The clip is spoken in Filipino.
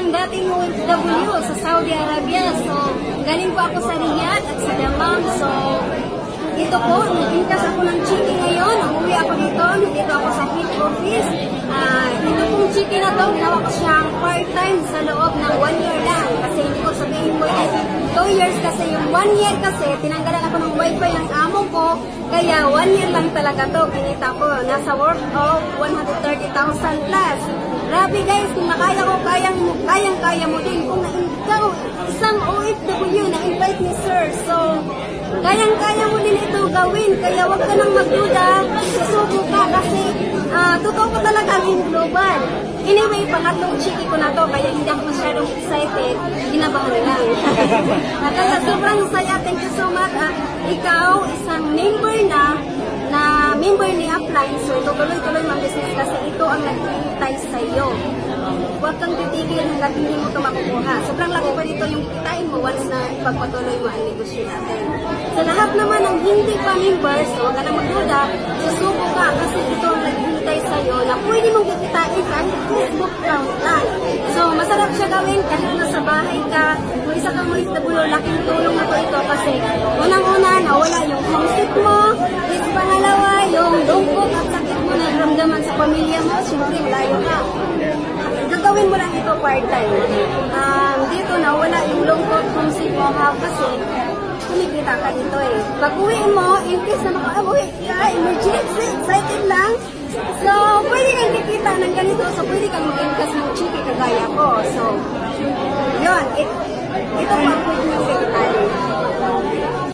isang dating OFW sa Saudi Arabia. So, galing po ako sa Riyadh at sa Dammam. So, dito po, nagpintas ako ng chicken ngayon. Umuwi ako dito. Nandito ako sa head office. Ito pong chicken na to, ginawa ko siyang part-time sa loob ng 1 year lang. Kasi hindi ko sabihin mo 2 years kasi yung 1 year kasi tinanggalan ako ng wifi ang amo ko. Kaya 1 year lang talaga to. Kinita ko. Nasa worth of 130,000 plus. Grabe guys, kung nakaya ko, kayang-kaya mo din. Kung ikaw, isang OFW na invite ni sir. So, kayang-kaya mo din ito gawin. Kaya wag ka nang magduda. Susubo ka kasi totoo ko talaga ang global. Anyway, pangatlong chiki ko na to. Kaya hindi ako masyadong excited. Ginabahan lang. Kaya sobrang saya. Thank you so much. Ikaw, isang member na member ni Upline. So, tuloy-tuloy mag-business kasi ito ang naghihintay sa iyo. Huwag kang titigil hanggang hindi mo ito makukuha. Sobrang laki pa dito yung kikitain mo once na ipagpatuloy mo ang negosyo natin. Sa lahat naman ng hindi pa members, huwag ka na magduda, susuko ka kasi ito ang naghihintay sa iyo na pwede mong kikitain kahit Facebook account lang. So, masarap siya gawin kahit nasa bahay ka. Kung isa kang OFW, laking tulong na ito kasi unang-una, nawala yung homesick mo. Is pangalawa, yung lungkot at sakit mo na ramdaman sa pamilya mo, siyempre malayo ka. Gagawin mo lang ito part-time. Dito nawala yung lungkot homesick mo kasi kumikita ka dito eh. Pag uwi mo, in case na makauwi ka, emergency, excited lang. So, pwede kang kikita ng ganito. So, pwede kang mag-invest ng chiki kagaya ko. So, yun. Ito pa ang pwede nyo kikitain.